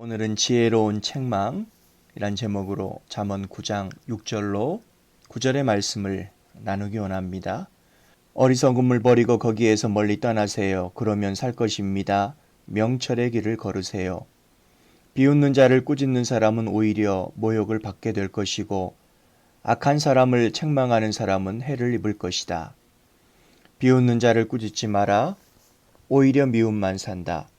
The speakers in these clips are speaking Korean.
오늘은 지혜로운 책망이란 제목으로 잠언 9장 6절로 9절의 말씀을 나누기 원합니다. 어리석음을 버리고 거기에서 멀리 떠나세요. 그러면 살 것입니다. 명철의 길을 걸으세요. 비웃는 자를 꾸짖는 사람은 오히려 모욕을 받게 될 것이고 악한 사람을 책망하는 사람은 해를 입을 것이다. 비웃는 자를 꾸짖지 마라. 오히려 미움만 산다.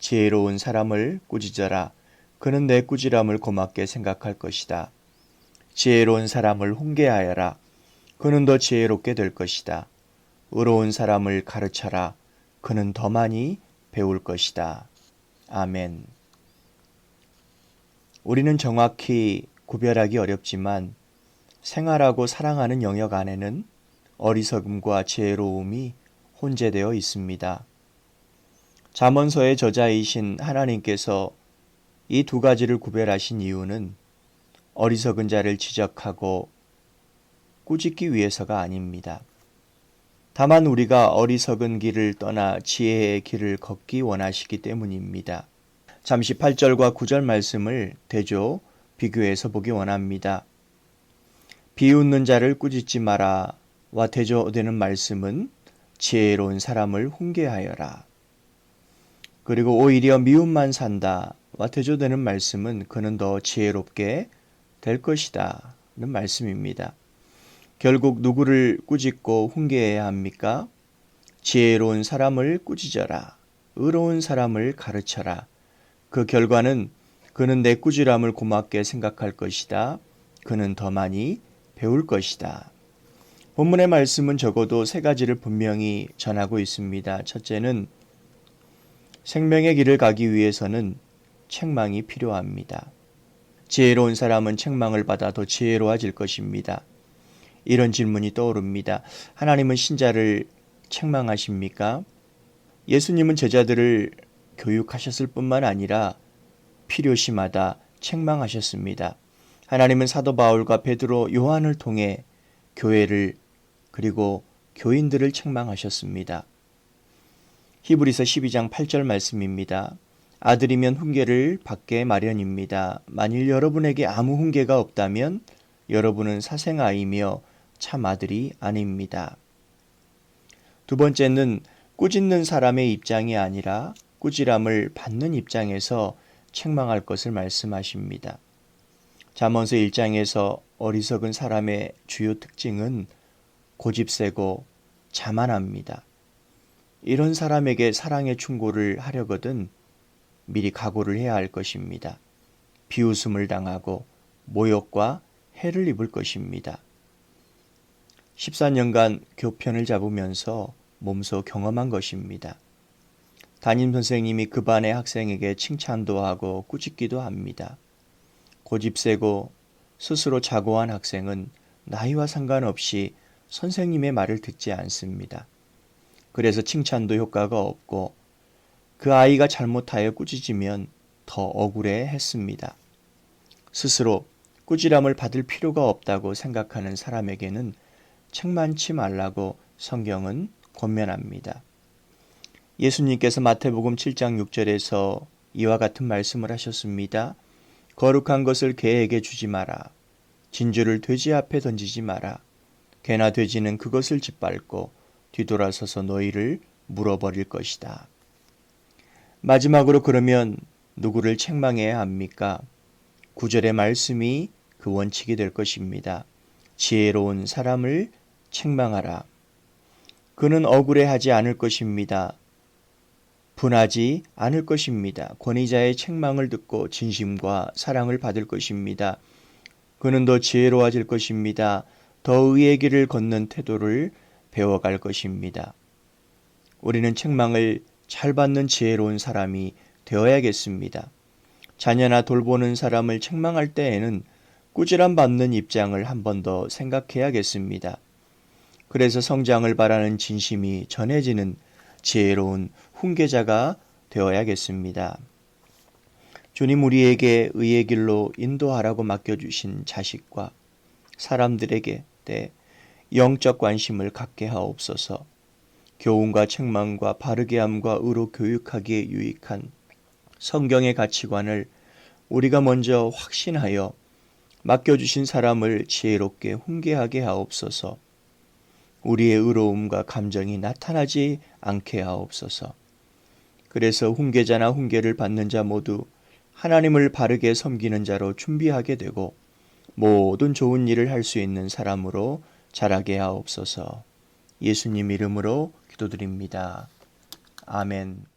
지혜로운 사람을 꾸짖어라. 그는 내 꾸지람을 고맙게 생각할 것이다. 지혜로운 사람을 훈계하여라. 그는 더 지혜롭게 될 것이다. 의로운 사람을 가르쳐라. 그는 더 많이 배울 것이다. 아멘. 우리는 정확히 구별하기 어렵지만 생활하고 사랑하는 영역 안에는 어리석음과 지혜로움이 혼재되어 있습니다. 잠언서의 저자이신 하나님께서 이 두 가지를 구별하신 이유는 어리석은 자를 지적하고 꾸짖기 위해서가 아닙니다. 다만 우리가 어리석은 길을 떠나 지혜의 길을 걷기 원하시기 때문입니다. 잠시 8절과 9절 말씀을 대조 비교해서 보기 원합니다. 비웃는 자를 꾸짖지 마라와 대조되는 말씀은 지혜로운 사람을 훈계하여라. 그리고 오히려 미움만 산다와 대조되는 말씀은 그는 더 지혜롭게 될 것이다 는 말씀입니다. 결국 누구를 꾸짖고 훈계해야 합니까? 지혜로운 사람을 꾸짖어라. 의로운 사람을 가르쳐라. 그 결과는 그는 내 꾸지람을 고맙게 생각할 것이다. 그는 더 많이 배울 것이다. 본문의 말씀은 적어도 세 가지를 분명히 전하고 있습니다. 첫째는 생명의 길을 가기 위해서는 책망이 필요합니다. 지혜로운 사람은 책망을 받아 더 지혜로워질 것입니다. 이런 질문이 떠오릅니다. 하나님은 신자를 책망하십니까? 예수님은 제자들을 교육하셨을 뿐만 아니라 필요시마다 책망하셨습니다. 하나님은 사도 바울과 베드로, 요한을 통해 교회를 그리고 교인들을 책망하셨습니다. 히브리서 12장 8절 말씀입니다. 아들이면 훈계를 받게 마련입니다. 만일 여러분에게 아무 훈계가 없다면 여러분은 사생아이며 참 아들이 아닙니다. 두 번째는 꾸짖는 사람의 입장이 아니라 꾸지람을 받는 입장에서 책망할 것을 말씀하십니다. 잠언서 1장에서 어리석은 사람의 주요 특징은 고집세고 자만합니다. 이런 사람에게 사랑의 충고를 하려거든 미리 각오를 해야 할 것입니다. 비웃음을 당하고 모욕과 해를 입을 것입니다. 14년간 교편을 잡으면서 몸소 경험한 것입니다. 담임선생님이 그 반의 학생에게 칭찬도 하고 꾸짖기도 합니다. 고집세고 스스로 자고한 학생은 나이와 상관없이 선생님의 말을 듣지 않습니다. 그래서 칭찬도 효과가 없고 그 아이가 잘못하여 꾸짖으면 더 억울해 했습니다. 스스로 꾸지람을 받을 필요가 없다고 생각하는 사람에게는 책망치 말라고 성경은 권면합니다. 예수님께서 마태복음 7장 6절에서 이와 같은 말씀을 하셨습니다. 거룩한 것을 개에게 주지 마라. 진주를 돼지 앞에 던지지 마라. 개나 돼지는 그것을 짓밟고 뒤돌아서서 너희를 물어버릴 것이다. 마지막으로 그러면 누구를 책망해야 합니까? 9절의 말씀이 그 원칙이 될 것입니다. 지혜로운 사람을 책망하라. 그는 억울해하지 않을 것입니다. 분하지 않을 것입니다. 권위자의 책망을 듣고 진심과 사랑을 받을 것입니다. 그는 더 지혜로워질 것입니다. 더 의의 길을 걷는 태도를 배워갈 것입니다. 우리는 책망을 잘 받는 지혜로운 사람이 되어야겠습니다. 자녀나 돌보는 사람을 책망할 때에는 꾸지람 받는 입장을 한 번 더 생각해야겠습니다. 그래서 성장을 바라는 진심이 전해지는 지혜로운 훈계자가 되어야겠습니다. 주님 우리에게 의의 길로 인도하라고 맡겨주신 자식과 사람들에게 영적 관심을 갖게 하옵소서. 교훈과 책망과 바르게 함과 의로 교육하기에 유익한 성경의 가치관을 우리가 먼저 확신하여 맡겨주신 사람을 지혜롭게 훈계하게 하옵소서. 우리의 의로움과 감정이 나타나지 않게 하옵소서. 그래서 훈계자나 훈계를 받는 자 모두 하나님을 바르게 섬기는 자로 준비하게 되고 모든 좋은 일을 할 수 있는 사람으로 자라게 하옵소서. 예수님 이름으로 기도드립니다. 아멘.